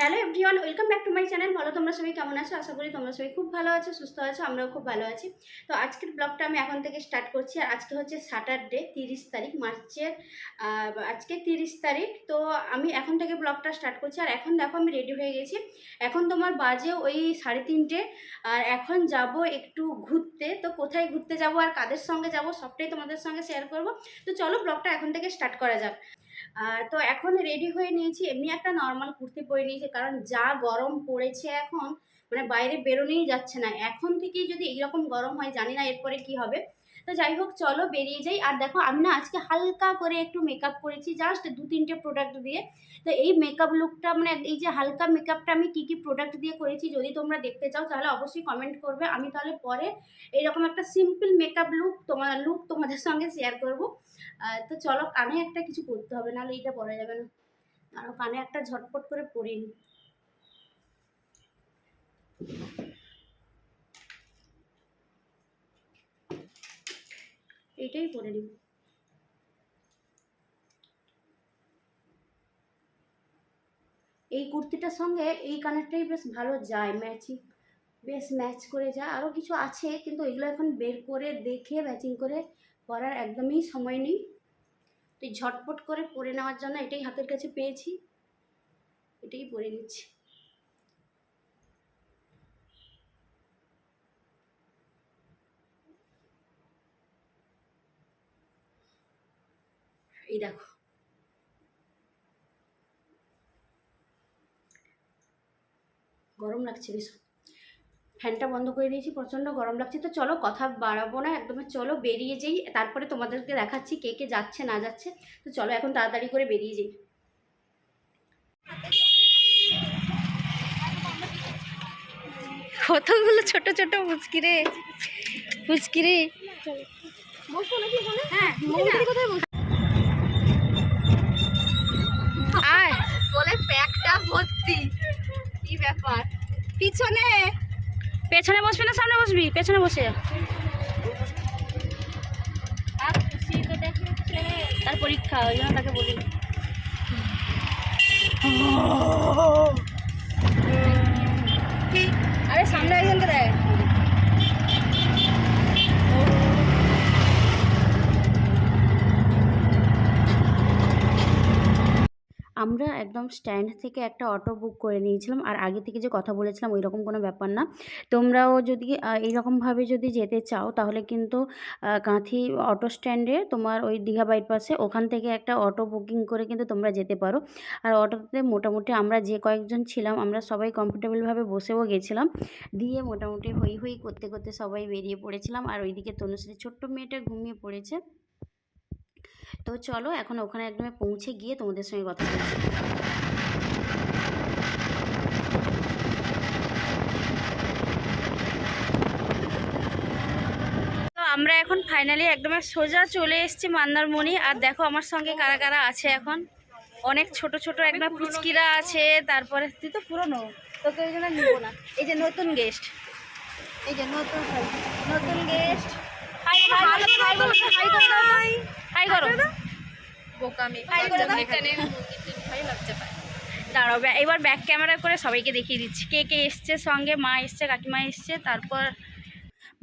Hello everyone, welcome back to my channel. বলো তোমরা সবাই কেমন আছো? আশা করি তোমরা সবাই খুব ভালো আছো, সুস্থ আছো। আমরাও খুব ভালো আছি। তো আজকের ব্লগটা আমি এখন থেকে স্টার্ট করছি। আর আজকে হচ্ছে স্যাটারডে, 30 তারিখ মার্চের। আজকে 30 তারিখ। তো আমি এখন থেকে ব্লগটা স্টার্ট করছি। আর এখন দেখো আমি রেডি হয়ে গেছি। এখন তোমার বাজে ওই 3:30। আর এখন যাব একটু ঘুরতে। তো কোথায় ঘুরতে যাব আর কাদের সঙ্গে যাব সবটাই তোমাদের সঙ্গে শেয়ার করব। তো চলো ব্লগটা এখন থেকে স্টার্ট করা যাক। তো এখন রেডি হয়ে নিয়েছি, এমনি একটা নর্মাল কুর্তি পরে নিয়েছি, কারণ যা গরম পড়েছে এখন, মানে বাইরে বেরোনোই যাচ্ছে না। এখন থেকেই যদি এইরকম গরম হয়, জানি না এরপরে কি হবে। তো যাই হোক, চলো বেরিয়ে যাই। আর দেখো আমি না আজকে হালকা করে একটু মেকআপ করেছি, জাস্ট 2-3টে প্রোডাক্ট দিয়ে। তো এই মেকআপ লুকটা, মানে এই যে হালকা মেকআপটা আমি কি কি প্রোডাক্ট দিয়ে করেছি, যদি তোমরা দেখতে চাও তাহলে অবশ্যই কমেন্ট করবে। আমি তাহলে পরে এইরকম একটা সিম্পল মেকআপ লুক তোমাদের সঙ্গে শেয়ার করব। তো চলো, কানে একটা কিছু করতে হবে, নাহলে এইটা পরা যাবে না। আরো কানে একটা ঝটপট করে পরিয়ে নি। এইটাই পরে নিই। এই কুর্তিটার সঙ্গে এই কানেরটাই বেশ ভালো যায়, ম্যাচিং, বেশ ম্যাচ করে যায়। আরও কিছু আছে, কিন্তু এগুলো এখন বের করে দেখে ম্যাচিং করে পরার একদমই সময় নেই। তো ঝটপট করে পরে নেওয়ার জন্য এটাই হাতের কাছে পেয়েছি, এটাই পরে নিচ্ছি। এই দেখো, গরম লাগছে বেশ, ফ্যানটা বন্ধ করে দিয়েছি, প্রচণ্ড গরম লাগছে। তো চলো কথা বাড়াবো না, একদমই চলো বেরিয়ে যাই। তারপরে তোমাদেরকে দেখাচ্ছি কে কে যাচ্ছে না যাচ্ছে। তো চলো এখন তাড়াতাড়ি করে বেরিয়ে যাই। কতগুলো ছোট ছোট মুচকি রে, মুচকি রে। হ্যাঁ, আয় বলে প্যাকটা ভর্তি। কি ব্যাপার? পিছনে পেছনে বসবি না সামনে বসবি? পেছনে বসে যা। তার পরীক্ষা, ওই জন্য তাকে বলি। আরে সামনে একজনকে দেয়। আমরা একদম স্ট্যান্ড থেকে একটা অটো বুক করে নিয়েছিলাম। আর আগে থেকে যে কথা বলেছিলাম ওই রকম কোনো ব্যাপার না। তোমরাও যদি এইরকমভাবে যদি যেতে চাও, তাহলে কিন্তু কাঁথি অটো স্ট্যান্ডে তোমার ওই দীঘা বাইপাসে ওখান থেকে একটা অটো বুকিং করে কিন্তু তোমরা যেতে পারো। আর অটোতে মোটামুটি আমরা যে কয়েকজন ছিলাম, আমরা সবাই কমফোর্টেবলভাবে বসেও গেছিলাম। দিয়ে মোটামুটি হই হই করতে করতে সবাই বেরিয়ে পড়েছিলাম। আর ওইদিকে তনুশ্রী ছোট্ট মেয়েটা ঘুমিয়ে পড়েছে। তো চলো এখন ওখানে একদম পৌঁছে গিয়ে তোমাদের সঙ্গে কথা বলছি। তো আমরা এখন ফাইনালি একদম সোজা চলে এসেছি মন্দারমণি। আর দেখো আমার সঙ্গে কারা কারা আছে এখন। অনেক ছোট ছোট একদম পুচকিরা আছে। তারপরে তুই তো পুরনো, তোকে ওই জন্য নিবো না। এই যে নতুন গেস্ট, এই যে নতুন নতুন গেস্ট। হাই হাই হাই করো, হাই করো, হাই করো। দাঁড়াও, এবার ব্যাক ক্যামেরা করে সবাইকে দেখিয়ে দিচ্ছি কে কে এসছে সঙ্গে। মা এসছে, কাকিমা এসছে। তারপর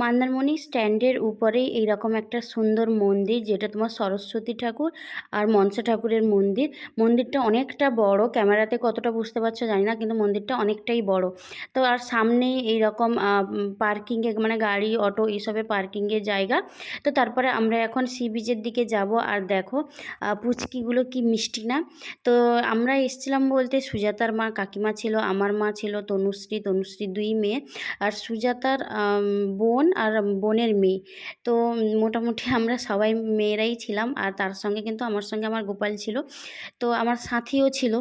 মন্দারমণি স্ট্যান্ডের উপরেই এইরকম একটা সুন্দর মন্দির, যেটা তোমার সরস্বতী ঠাকুর আর মনসা ঠাকুরের মন্দির। মন্দিরটা অনেকটা বড়, ক্যামেরাতে কতটা বুঝতে পারছো জানি না, কিন্তু মন্দিরটা অনেকটাই বড়। তো আর সামনেই এইরকম পার্কিংয়ে, মানে গাড়ি অটো এইসবের পার্কিংয়ের জায়গা। তো তারপরে আমরা এখন সি বিচের দিকে যাব। আর দেখো পুচকিগুলো কি মিষ্টি না। তো আমরা এসেছিলাম বলতে সুজাতার মা, কাকিমা ছিল, আমার মা ছিল, তনুশ্রী 2 মেয়ে, আর সুজাতার বোন আর বোনের মেয়ে। তো মোটামুটি আমরা সবাই মেয়েরাই ছিলাম। আর তার সঙ্গে কিন্তু আমার সঙ্গে আমার গোপাল ছিল, তো আমার সাথীও ছিল।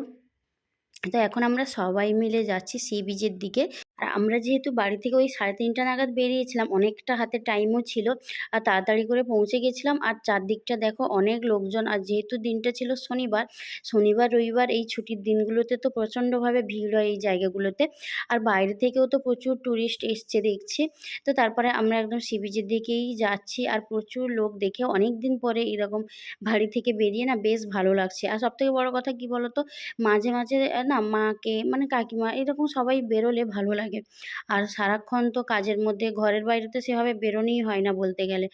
তো এখন আমরা সবাই মিলে যাচ্ছি সি বিচের দিকে। আর আমরা যেহেতু বাড়ি থেকে ওই 3:30 নাগাদ বেরিয়েছিলাম, অনেকটা হাতে টাইমও ছিল আর তাড়াতাড়ি করে পৌঁছে গেছিলাম। আর চারদিকটা দেখো অনেক লোকজন, আর যেহেতু দিনটা ছিল শনিবার, শনিবার রবিবার এই ছুটির দিনগুলোতে তো প্রচণ্ডভাবে ভিড় হয় এই জায়গাগুলোতে। আর বাইরে থেকেও তো প্রচুর টুরিস্ট এসছে দেখছি। তো তারপরে আমরা একদম সি বিচের দিকেই যাচ্ছি, আর প্রচুর লোক দেখে অনেক দিন পরে এরকম বাড়ি থেকে বেরিয়ে না বেশ ভালো লাগছে। আর সবথেকে বড় কথা কি বলো তো, মাঝে মাঝে না মাকে মানে কাকিমা এরকম সবাই বেরোলে ভালো লাগে। আর সারাক্ষণ তো কাজের মধ্যে ঘরের বাইরে তো সেভাবে বেরোনোই হয় না বলতে গেলে।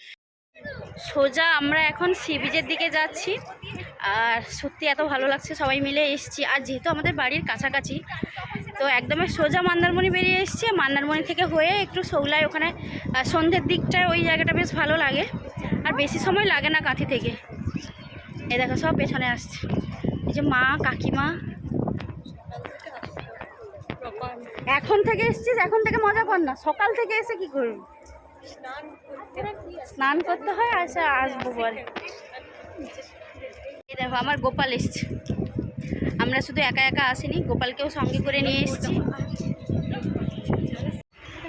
সোজা আমরা এখন সি বিচের দিকে যাচ্ছি, আর সত্যি এত ভালো লাগছে, সবাই মিলে এসছি। আর যেহেতু আমাদের বাড়ির কাছাকাছি, তো একদমই সোজা মন্দারমণি বেরিয়ে এসছি। মন্দারমণি থেকে হয়ে একটু শৌলায় ওখানে সন্ধ্যের দিকটায় ওই জায়গাটা বেশ ভালো লাগে, আর বেশি সময় লাগে না কাঁথি থেকে। এই দেখো সব পেছনে আসছে, এই যে মা কাকিমা। এখন থেকে এসছিস, এখন থেকে মজা কর না, সকাল থেকে এসে কি করবি? স্নান করতে হয়, আচ্ছা আসবো বল। এই দেখো আমার গোপাল এসছে, আমরা শুধু একা একা আসিনি, গোপালকেও সঙ্গে করে নিয়ে এসেছি।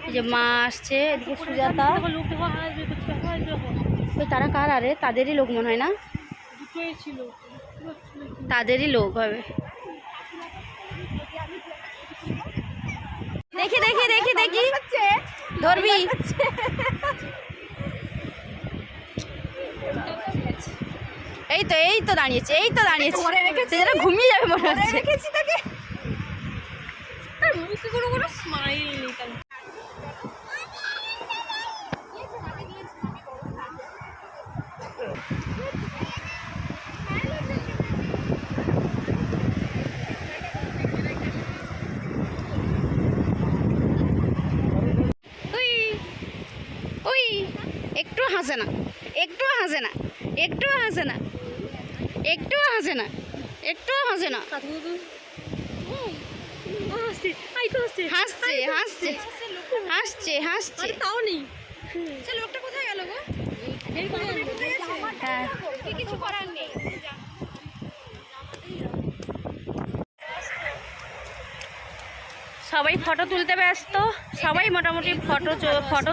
এই যে মা আসছে, এদিকে সুজাতা। ওই তারা কার? আরে তাদেরই লোক মনে হয় না, তাদেরই লোক হবে। দেখি দেখি দেখি দেখি ধরবি। এই তো দাঁড়িয়েছে, এই তো দাঁড়িয়েছে, যেটা ঘুমিয়ে যাবে মনে হচ্ছে। ওই একটু হাসে না, একটু হাসে না, একটু হাসে না, একটু হাসে না, একটু হাসে না, হাসছে হাসছে হাসছে হাসছে। তাও নেই, লোকটা কোথায় গেল গো? হ্যাঁ কিছু করার নেই। সবাই ফটো তুলতে ব্যস্ত, সবাই মোটামুটি ফটো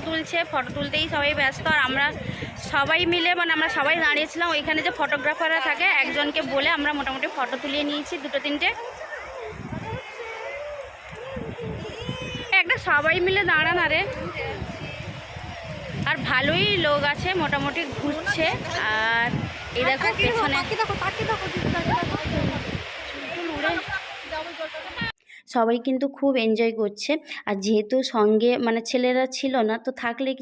তুলছে, ফটো তুলতেই সবাই ব্যস্ত। আর আমরা সবাই মিলে মানে আমরা সবাই দাঁড়িয়েছিলাম ওইখানে যে ফটোগ্রাফাররা থাকে, একজনকে বলে আমরা মোটামুটি ফটো তুলিয়ে নিয়েছি দুটো তিনটে। একটা সবাই মিলে দাঁড়ান আরে। আর ভালোই লোক আছে, মোটামুটি ঘুরছে। আর এই দেখো পেছনে সবাই কিন্তু খুব এনজয় করছে। আর যেহেতু সঙ্গে মানে ছেলেরা ছিল না, তো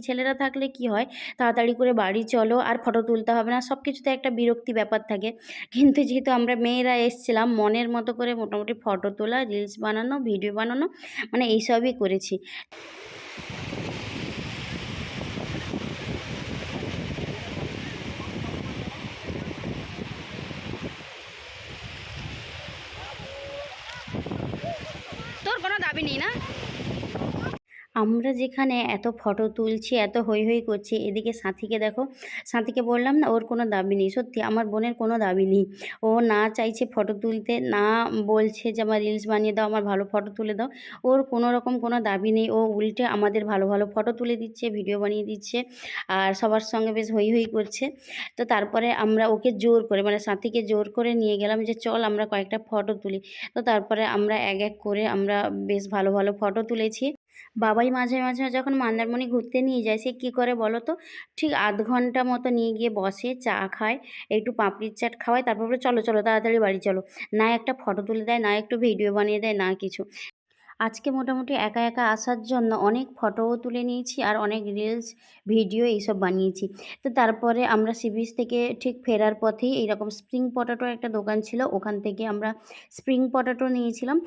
ছেলেরা থাকলে কি হয়, তাড়াতাড়ি করে বাড়ি চলো আর ফটো তুলতে হবে না, সব কিছুতে একটা বিরক্তি ব্যাপার থাকে। কিন্তু যেহেতু আমরা মেয়েরা এসছিলাম, মনের মতো করে মোটামুটি ফটো তোলা, রিলস বানানো, ভিডিও বানানো, মানে এইসবই করেছি। তোর কোনো দাবি নেই না? আমরা যেখানে এত ফটো তুলছি, এত হৈ হৈ করছি, এদিকে সাথীকে দেখো। সাথীকে বললাম না ওর কোনো দাবি নেই, সত্যি আমার বোনের কোনো দাবি নেই। ও না চাইছে ফটো তুলতে, না বলছে যে আমার রিলস বানিয়ে দাও, আমার ভালো ফটো তুলে দাও। ওর কোনো রকম কোনো দাবি নেই, ও উল্টে আমাদের ভালো ভালো ফটো তুলে দিচ্ছে, ভিডিও বানিয়ে দিচ্ছে, আর সবার সঙ্গে বেশ হৈ হৈ করছে। তো তারপরে আমরা ওকে জোর করে মানে সাথীকে জোর করে নিয়ে গেলাম যে চল আমরা কয়েকটা ফটো তুলি। তো তারপরে আমরা এক এক করে আমরা বেশ ভালো ভালো ফটো তুলেছি। বাবাই মাঝে মাঝে যখন মন্দারমণি ঘুরতে নিয়ে যায়, সে কী করে বলো তো, ঠিক আধ ঘন্টা মতো নিয়ে গিয়ে বসে, চা খায়, একটু পাপড়ির চাট খাওয়ায়, তারপর বলে চলো চলো তাড়াতাড়ি বাড়ি চলো। না একটা ফটো তুলে দেয়, না একটু ভিডিও বানিয়ে দেয়, না কিছু। আজকে মোটামুটি একা একা আসার জন্য অনেক ফটোও তুলে নিয়েছি, আর অনেক রিলস ভিডিও এইসব বানিয়েছি। তো তারপরে আমরা সি বিচ থেকে ঠিক ফেরার পথেই এইরকম স্প্রিং পটাটোর একটা দোকান ছিল, ওখান থেকে আমরা স্প্রিং পটাটো নিয়েছিলাম।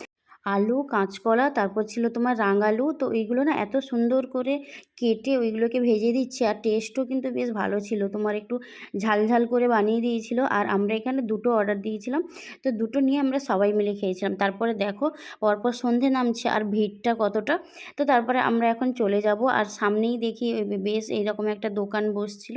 আলু, কাঁচকলা, তারপর ছিল তোমার রাঙালু। তো এইগুলো না এত সুন্দর করে কেটে ওইগুলোকে ভেজে দিচ্ছে, আর টেস্টও কিন্তু বেশ ভালো ছিল, তোমার একটু ঝাল ঝাল করে বানিয়ে দিয়েছিল। আর আমরা এখানে দুটো অর্ডার দিয়েছিলাম, তো দুটো নিয়ে আমরা সবাই মিলে খেয়েছিলাম। তারপরে দেখো পরপর সন্ধে নামছে আর ভিড়টা কতটা। তো তারপরে আমরা এখন চলে যাব, আর সামনেই দেখি বেশ এইরকম একটা দোকান বসছিল।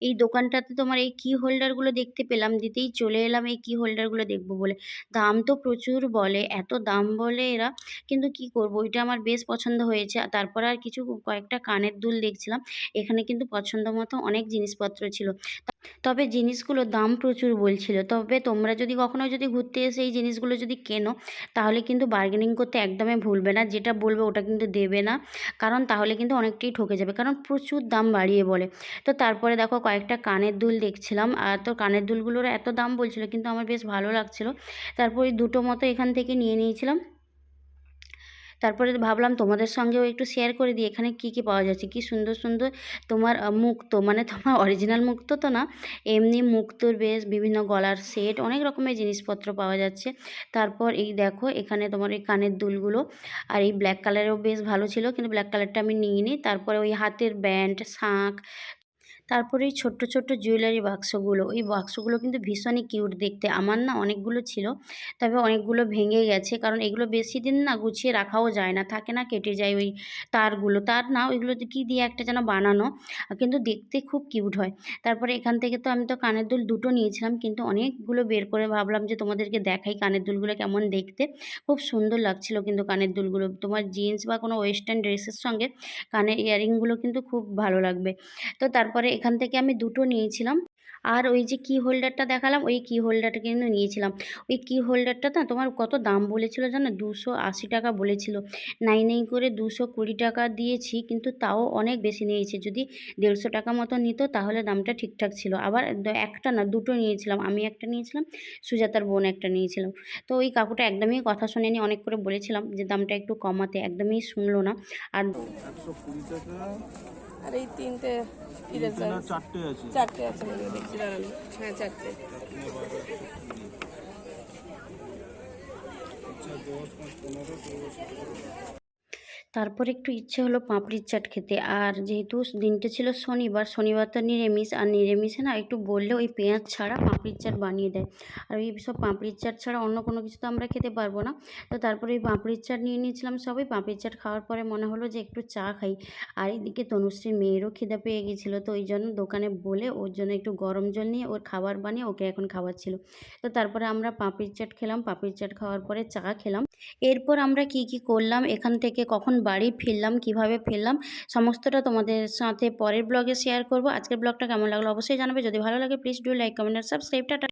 এই দোকানটাতে তোমার এই কি হোল্ডারগুলো দেখতে পেলাম, দিতেই চলে এলাম এই কি হোল্ডারগুলো দেখবো বলে। দাম তো প্রচুর বলে, এত দাম বলে বলে এরা, কিন্তু কি করব, ওইটা আমার বেশ পছন্দ হয়েছে। আর তারপরে আর কিছু কয়েকটা কানের দুল দেখছিলাম। এখানে কিন্তু পছন্দ মতো অনেক জিনিসপত্র ছিল। তবে জিনিসগুলোর দাম প্রচুর বলছিল। তবে তোমরা যদি কখনো যদি ঘুরতে এসে এই জিনিসগুলো যদি কেনো, তাহলে কিন্তু বার্গেনিং করতে একদমই ভুলবে না। যেটা বলবে ওটা কিন্তু দেবে না। কারণ তাহলে কিন্তু অনেকটাই ঠকে যাবে। কারণ প্রচুর দাম বাড়িয়ে বলে। তো তারপরে দেখো কয়েকটা কানের দুল দেখছিলাম। আর তো কানের দুলগুলোর এত দাম বলছিল, কিন্তু আমার বেশ ভালো লাগছিল। তারপর ওই দুটো মতো এখান থেকে নিয়ে নিয়েছিলাম। তারপরে ভাবলাম তোমাদের সঙ্গেও একটু শেয়ার করে দিই এখানে কি কি পাওয়া যাচ্ছে। কি সুন্দর সুন্দর তোমার মুক্তো, মানে তোমার অরিজিনাল মুক্তো তো না, এমনি মুক্তোর বেশ বিভিন্ন গলার সেট, অনেক রকমের জিনিসপত্র পাওয়া যাচ্ছে। তারপর এই দেখো এখানে তোমার এই কানের দুলগুলো, আর এই ব্ল্যাক কালারেরও বেশ ভালো ছিল, কিন্তু ব্ল্যাক কালারটা আমি নিইনি। তারপরে ওই হাতের ব্যান্ড, শাঁখ, তারপরে এই ছোট্ট ছোট্ট জুয়েলারি বাক্সগুলো, ওই বাক্সগুলো কিন্তু ভীষণই কিউট দেখতে। আমার না অনেকগুলো ছিল, তবে অনেকগুলো ভেঙে গেছে, কারণ এগুলো বেশি দিন না গুছিয়ে রাখাও যায় না, থাকে না, কেটে যায় ওই তারগুলো। তার না, ওইগুলো কী দিয়ে একটা যেন বানানো, কিন্তু দেখতে খুব কিউট হয়। তারপরে এখান থেকে তো আমি তো কানের দুল দুটো নিয়েছিলাম, কিন্তু অনেকগুলো বের করে ভাবলাম যে তোমাদেরকে দেখাই কানের দুলগুলো কেমন দেখতে। খুব সুন্দর লাগছিল কিন্তু কানের দুলগুলো। তোমার জিন্স বা কোনো ওয়েস্টার্ন ড্রেসের সঙ্গে কানের ইয়াররিংগুলো কিন্তু খুব ভালো লাগবে। তো তারপরে এখান থেকে আমি দুটো নিয়েছিলাম। আর ওই যে কি হোল্ডারটা দেখালাম, ওই কি হোল্ডারটা কিন্তু নিয়েছিলাম। ওই কি হোল্ডারটা না তোমার কত দাম বলেছিল জানো? 280 টাকা বলেছিল। নাই নাই করে 220 টাকা দিয়েছি, কিন্তু তাও অনেক বেশি নিয়েছে। যদি 150 টাকা মতো নিত তাহলে দামটা ঠিকঠাক ছিল। আবার একটা না দুটো নিয়েছিলাম। আমি একটা নিয়েছিলাম, সুজাতার বোন একটা নিয়েছিল। তো ওই কাকুটা একদমই কথা শোনেনি। অনেক করে বলেছিলাম যে দামটা একটু কমাতে, একদমই শুনলো না। আর 120 টাকা। আর এই তিনটে ইরেজার চারটে আছে। চারটে আছে মনে হয়, দেখছি দাঁড়ান। হ্যাঁ, চারটে। আচ্ছা 10, 5, 15, 16, 17। তারপর একটু ইচ্ছে হলো পাঁপড়ির চাট খেতে। আর যেহেতু দিনটা ছিল শনিবার, শনিবার তো নিরামিষ, আর নিরামিষে না একটু বললে ওই পেঁয়াজ ছাড়া পাঁপড়ির চাট বানিয়ে দেয়। আর ওই সব পাঁপড়ির চাট ছাড়া অন্য কোনো কিছু তো আমরা খেতে পারবো না। তো তারপরে ওই পাঁপড়ির চাট নিয়ে নিয়েছিলাম সবাই। পাঁপড়ির চাট খাওয়ার পরে মনে হলো যে একটু চা খাই। আর এদিকে তনুশ্রীর মেয়েরও খিদে পেয়ে গেছিলো, তো ওই জন্য দোকানে বলে ওর জন্য একটু গরম জল নিয়ে ওর খাবার বানিয়ে ওকে এখন খাওয়াচ্ছিল। তো তারপরে আমরা পাঁপড়ির চাট খেলাম। পাঁপড়ির চাট খাওয়ার পরে চা খেলাম। এরপর আমরা কি কি করলাম, এখান থেকে কখন বাড়ি ফিরলাম, কিভাবে ফিরলাম, সমস্তটা তোমাদের সাথে পরের ব্লগে শেয়ার করব। আজকের ব্লগটা কেমন লাগলো অবশ্যই জানাবে। যদি ভালো লাগে প্লিজ ডু লাইক, কমেন্ট আর সাবস্ক্রাইব। টাটা।